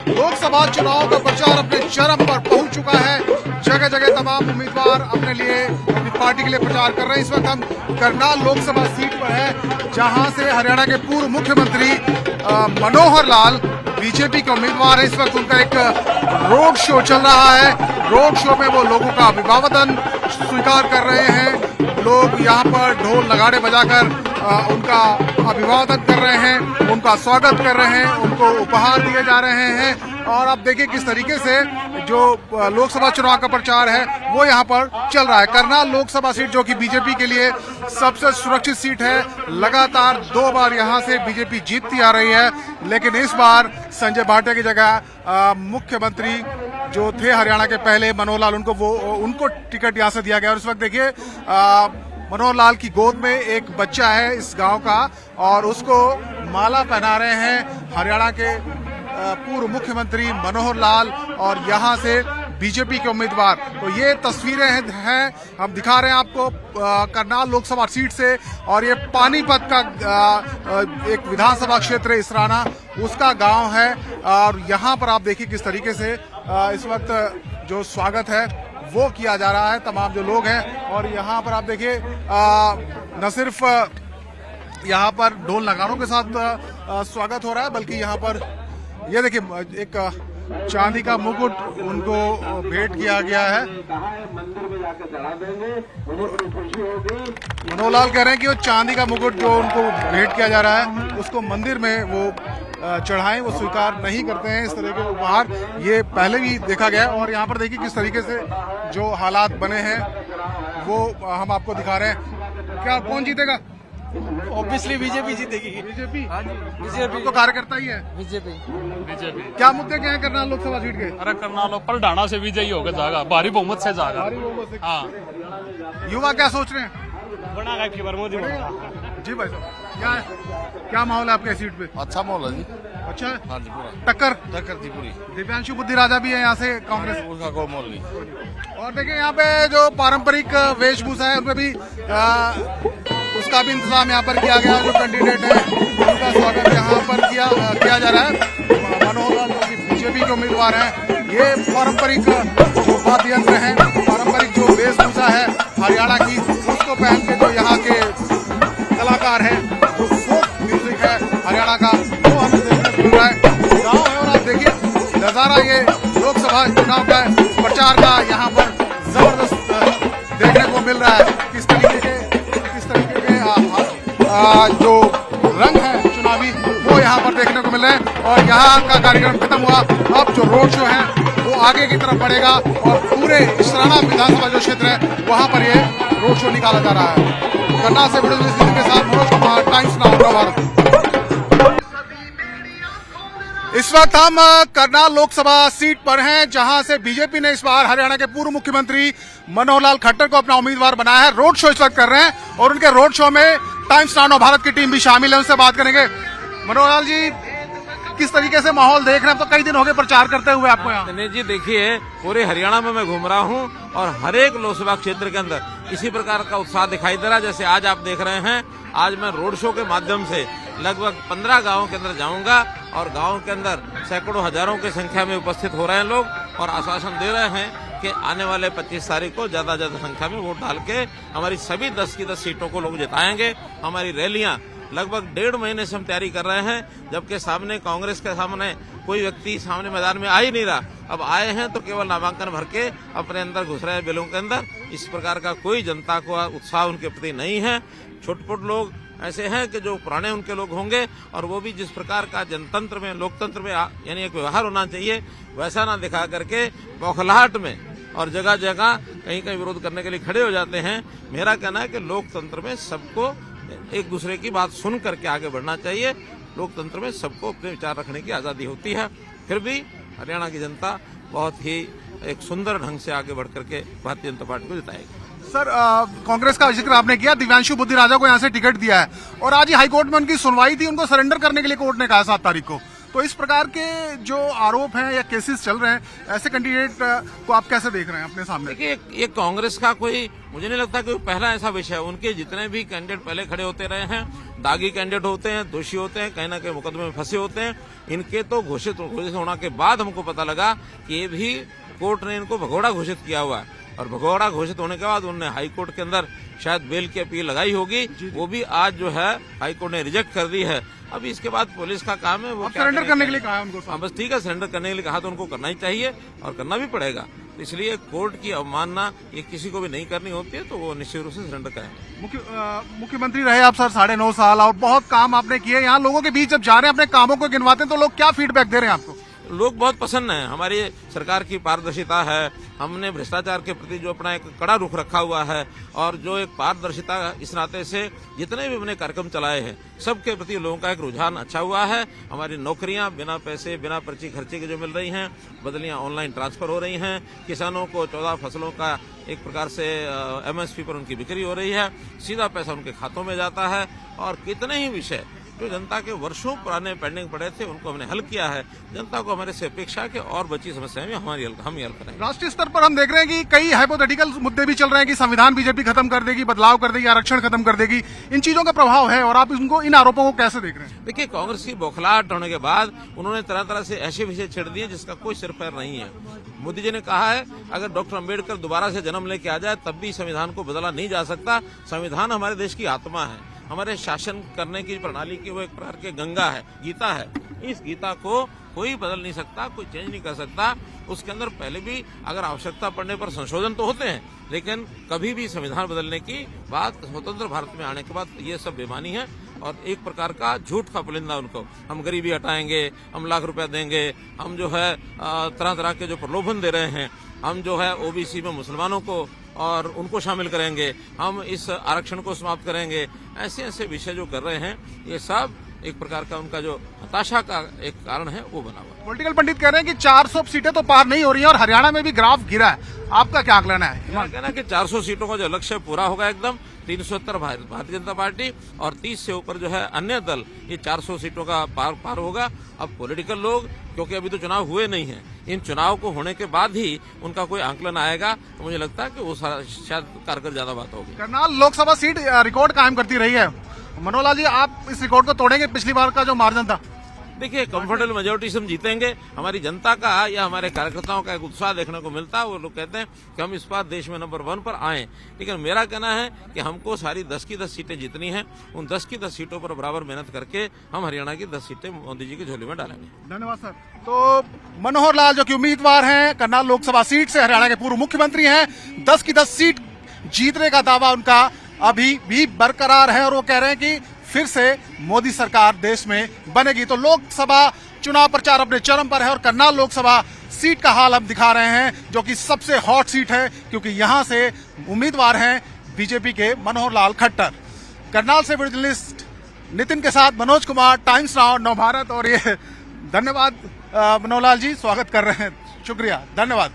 लोकसभा चुनाव का प्रचार अपने चरम पर पहुंच चुका है। जगह जगह तमाम उम्मीदवार अपने लिए, अपनी पार्टी के लिए प्रचार कर रहे हैं। इस वक्त हम करनाल लोकसभा सीट पर है, जहां से हरियाणा के पूर्व मुख्यमंत्री मनोहर लाल बीजेपी के उम्मीदवार है। इस वक्त उनका एक रोड शो चल रहा है। रोड शो में वो लोगों का अभिवादन स्वीकार कर रहे हैं। लोग यहाँ पर ढोल नगाड़े बजाकर उनका अभिवादन कर रहे हैं, उनका स्वागत कर रहे हैं, उनको उपहार दिए जा रहे हैं। और आप देखिए किस तरीके से जो लोकसभा चुनाव का प्रचार है वो यहाँ पर चल रहा है। करनाल लोकसभा सीट जो कि बीजेपी के लिए सबसे सुरक्षित सीट है, लगातार 2 बार यहाँ से बीजेपी जीतती आ रही है। लेकिन इस बार संजय भाटिया की जगह मुख्यमंत्री जो थे हरियाणा के पहले मनोहर लाल, उनको टिकट यहाँ से दिया गया। और इस वक्त देखिए मनोहर लाल की गोद में एक बच्चा है इस गांव का, और उसको माला पहना रहे हैं हरियाणा के पूर्व मुख्यमंत्री मनोहर लाल और यहाँ से बीजेपी के उम्मीदवार। तो ये तस्वीरें हैं हम दिखा रहे हैं आपको करनाल लोकसभा सीट से। और ये पानीपत का एक विधानसभा क्षेत्र है इसराना, उसका गांव है। और यहाँ पर आप देखिए किस तरीके से इस वक्त जो स्वागत है वो किया जा रहा है, तमाम जो लोग हैं। और यहाँ पर आप देखिए न सिर्फ यहाँ पर ढोल नगाड़ों के साथ स्वागत हो रहा है, बल्कि यहाँ पर ये देखिए एक चांदी का मुकुट उनको भेंट किया गया है। मनोहर लाल कह रहे हैं कि वो चांदी का मुकुट जो उनको भेंट किया जा रहा है उसको मंदिर में वो चढ़ाएं, वो स्वीकार नहीं करते हैं इस तरह के उपहार। ये पहले भी देखा गया है। और यहाँ पर देखिए किस तरीके से जो हालात बने हैं वो हम आपको दिखा रहे हैं। क्या कौन जीतेगा? ऑब्वियसली बीजेपी जीतेगी। बीजेपी? हाँ जी, बीजेपी तो कार्यकर्ता ही है बीजेपी। क्या मुद्दे क्या है करनाल लोकसभा सीट के? अरे करनाल पलडाना से विजयी होकर जाएगा, भारी बहुमत से जाएगा। हाँ, युवा क्या सोच रहे हैं? बना खबर मोदी जी भाई साहब, क्या माहौल है आपके सीट पे? अच्छा माहौल है जी। अच्छा है? हाँ जी, पूरा टक्कर जी पूरी। दिव्यांशु बुद्धि राजा भी है यहाँ से कांग्रेस। उसका कोई माहौल नहीं। और देखिए यहाँ पे जो पारंपरिक वेशभूषा है उनमें भी उसका भी इंतजाम यहाँ पर किया गया। जो कैंडिडेट है उनका स्वागत यहाँ पर किया जा रहा है। मनोहर लाल जो कि बीजेपी के उम्मीदवार हैं, ये पारंपरिक जो वाद्य यंत्र है, पारंपरिक जो वेशभूषा है हरियाणा की, उसको पहन के जो यहाँ के कलाकार है, जो फोक म्यूजिक है हरियाणा का, वो हमें देखने को मिल रहा है। गाँव है और आप देखिए नजारा ये लोकसभा चुनाव का प्रचार का यहाँ पर जबरदस्त देखने को मिल रहा है। किस तरीके के जो रंग है चुनावी वो यहाँ पर देखने को मिल रहे हैं। और यहाँ का कार्यक्रम खत्म हुआ, अब जो रोड शो है वो आगे की तरफ बढ़ेगा और पूरे इसराना विधानसभा जो क्षेत्र है वहाँ पर ये रोड शो निकाला जा रहा है। करनाल से वीडियो के साथ मनोज कुमार, टाइम्स नाउ भारत। इस वक्त हम करनाल लोकसभा सीट पर हैं, जहां से बीजेपी ने इस बार हरियाणा के पूर्व मुख्यमंत्री मनोहर लाल खट्टर को अपना उम्मीदवार बनाया है। रोड शो इस वक्त कर रहे हैं और उनके रोड शो में टाइम्स नाउ भारत की टीम भी शामिल है, उनसे बात करेंगे। मनोहर लाल जी, किस तरीके से माहौल देख रहे हैं? तो कई दिन हो गए प्रचार करते हुए आपको यहाँ। दिनेश जी देखिए, पूरे हरियाणा में मैं घूम रहा हूँ और हर एक लोकसभा क्षेत्र के अंदर इसी प्रकार का उत्साह दिखाई दे रहा है। जैसे आज आप देख रहे हैं, आज मैं रोड शो के माध्यम से लगभग 15 गांवों के अंदर जाऊंगा और गांवों के अंदर सैकड़ों हजारों की संख्या में उपस्थित हो रहे हैं लोग और आश्वासन दे रहे हैं कि आने वाले 25 तारीख को ज्यादा संख्या में वोट डाल के हमारी सभी 10 की 10 सीटों को लोग जिताएंगे। हमारी रैलियां लगभग 1.5 महीने से हम तैयारी कर रहे हैं, जबकि सामने कांग्रेस के सामने कोई व्यक्ति सामने मैदान में आ ही नहीं रहा। अब आए हैं तो केवल नामांकन भर के अपने अंदर घुस रहे हैं बिलों के अंदर। इस प्रकार का कोई जनता को उत्साह उनके प्रति नहीं है। छोटे लोग ऐसे हैं कि जो पुराने उनके लोग होंगे और वो भी जिस प्रकार का जनतंत्र में, लोकतंत्र में यानी एक व्यवहार होना चाहिए वैसा ना दिखा करके बौखलाहट में और जगह जगह कहीं कहीं विरोध करने के लिए खड़े हो जाते हैं। मेरा कहना है कि लोकतंत्र में सबको एक दूसरे की बात सुन करके आगे बढ़ना चाहिए। लोकतंत्र में सबको अपने विचार रखने की आजादी होती है। फिर भी हरियाणा की जनता बहुत ही एक सुंदर ढंग से आगे बढ़ करके भारतीय जनता पार्टी को जिताएगी। सर, कांग्रेस का जिक्र आपने किया, दिव्यांशु बुद्धि राजा को यहाँ से टिकट दिया है और आज ही हाईकोर्ट में उनकी सुनवाई थी, उनको सरेंडर करने के लिए कोर्ट ने कहा 7 तारीख को। तो इस प्रकार के जो आरोप हैं या केसेस चल रहे हैं, ऐसे कैंडिडेट को आप कैसे देख रहे हैं अपने सामने? देखिए, ये कांग्रेस का कोई, मुझे नहीं लगता कि पहला ऐसा विषय है। उनके जितने भी कैंडिडेट पहले खड़े होते रहे हैं, दागी कैंडिडेट होते हैं, दोषी होते हैं, कहीं ना कहीं मुकदमे में फंसे होते हैं। इनके तो घोषित होने के बाद हमको पता लगा कि ये भी कोर्ट ने इनको भगोड़ा घोषित किया हुआ है, और भगोड़ा घोषित होने के बाद उन्होंने हाई कोर्ट के अंदर शायद बेल की अपील लगाई होगी, वो भी आज जो है हाई कोर्ट ने रिजेक्ट कर दी है। अब इसके बाद पुलिस का काम है, वो सरेंडर करने के लिए कहा है उनको। हाँ, बस ठीक है, सरेंडर करने के लिए कहा तो उनको करना ही चाहिए और करना भी पड़ेगा। तो इसलिए कोर्ट की अवमानना ये किसी को भी नहीं करनी होती है, तो वो निश्चित रूप से सरेंडर करेंगे। मुख्यमंत्री रहे आप सर 9.5 साल, और बहुत काम आपने किए। यहाँ लोगों के बीच जब जा रहे हैं, अपने कामों को गिनवाते हैं, तो लोग क्या फीडबैक दे रहे हैं आपको? लोग बहुत पसंद हैं। हमारी सरकार की पारदर्शिता है, हमने भ्रष्टाचार के प्रति जो अपना एक कड़ा रुख रखा हुआ है, और जो एक पारदर्शिता, इस नाते से जितने भी हमने कार्यक्रम चलाए हैं सबके प्रति लोगों का एक रुझान अच्छा हुआ है। हमारी नौकरियां बिना पैसे, बिना पर्ची खर्चे के जो मिल रही हैं, बदलियां ऑनलाइन ट्रांसफर हो रही हैं, किसानों को 14 फसलों का एक प्रकार से MSP पर उनकी बिक्री हो रही है, सीधा पैसा उनके खातों में जाता है, और कितने ही विषय जो जनता के वर्षों पुराने पेंडिंग पड़े थे उनको हमने हल किया है। जनता को हमारे से अपेक्षा है कि और बची समस्याएं भी हम ही हल करेंगे। राष्ट्रीय स्तर पर हम देख रहे हैं कि कई हाइपोथेटिकल मुद्दे भी चल रहे हैं कि संविधान बीजेपी खत्म कर देगी, बदलाव कर देगी, आरक्षण खत्म कर देगी। इन चीजों का प्रभाव है, और आप इन आरोपों को कैसे देख रहे हैं? देखिए, कांग्रेस की बौखलाहट होने के बाद उन्होंने तरह तरह से ऐसे विषय छेड़ दिए जिसका कोई सिर पैर नहीं है। मोदी जी ने कहा है अगर डॉक्टर अंबेडकर दोबारा से जन्म लेके आ जाए तब भी संविधान को बदला नहीं जा सकता। संविधान हमारे देश की आत्मा है, हमारे शासन करने की प्रणाली की वो एक प्रकार की गंगा है, गीता है। इस गीता को कोई बदल नहीं सकता, कोई चेंज नहीं कर सकता। उसके अंदर पहले भी अगर आवश्यकता पड़ने पर संशोधन तो होते हैं, लेकिन कभी भी संविधान बदलने की बात स्वतंत्र भारत में आने के बाद ये सब बेमानी है और एक प्रकार का झूठ का पुलिंदा उनको। हम गरीबी हटाएंगे, हम लाख रुपया देंगे, हम जो है तरह तरह के जो प्रलोभन दे रहे हैं, हम जो है OBC में मुसलमानों को और उनको शामिल करेंगे, हम इस आरक्षण को समाप्त करेंगे, ऐसे ऐसे विषय जो कर रहे हैं, ये सब एक प्रकार का उनका जो हताशा का एक कारण है वो बना हुआ। पॉलिटिकल पंडित कह रहे हैं कि 400 सीटें तो पार नहीं हो रही हैं, और हरियाणा में भी ग्राफ गिरा है। आपका क्या आकलन है? मेरा कहना है कि 400 सीटों का जो लक्ष्य पूरा होगा एकदम। 370 भारतीय जनता पार्टी और 30 से ऊपर जो है अन्य दल, ये 400 सीटों का पार होगा। अब पॉलिटिकल लोग, क्योंकि अभी तो चुनाव हुए नहीं हैं, इन चुनाव को होने के बाद ही उनका कोई आंकलन आएगा, तो मुझे लगता है कि वो शायद कारगर ज्यादा बात होगी। करनाल लोकसभा सीट रिकॉर्ड कायम करती रही है। मनोहर लाल जी, आप इस रिकॉर्ड को तोड़ेंगे? पिछली बार का जो मार्जिन था, देखिए, कंफर्टेबल मेजोरिटी से हम जीतेंगे। हमारी जनता का या हमारे कार्यकर्ताओं का एक उत्साह देखने को मिलता है। वो लोग कहते हैं कि हम इस बार देश में नंबर 1 पर आए। लेकिन मेरा कहना है कि हमको सारी 10 की 10 सीटें जीतनी है। उन 10 की 10 सीटों पर बराबर मेहनत करके हम हरियाणा की 10 सीटें मोदी जी की झोली में डालेंगे। धन्यवाद सर। तो मनोहर लाल जो कि उम्मीदवार हैं करनाल लोकसभा सीट से, हरियाणा के पूर्व मुख्यमंत्री हैं, 10 की 10 सीट जीतने का दावा उनका अभी भी बरकरार है, और वो कह रहे हैं कि फिर से मोदी सरकार देश में बनेगी। तो लोकसभा चुनाव प्रचार अपने चरम पर है, और करनाल लोकसभा सीट का हाल हम दिखा रहे हैं, जो कि सबसे हॉट सीट है, क्योंकि यहां से उम्मीदवार हैं बीजेपी के मनोहर लाल खट्टर। करनाल से जर्नलिस्ट नितिन के साथ मनोज कुमार, टाइम्स नाउ, नवभारत। और ये धन्यवाद मनोहर लाल जी, स्वागत कर रहे हैं, शुक्रिया, धन्यवाद।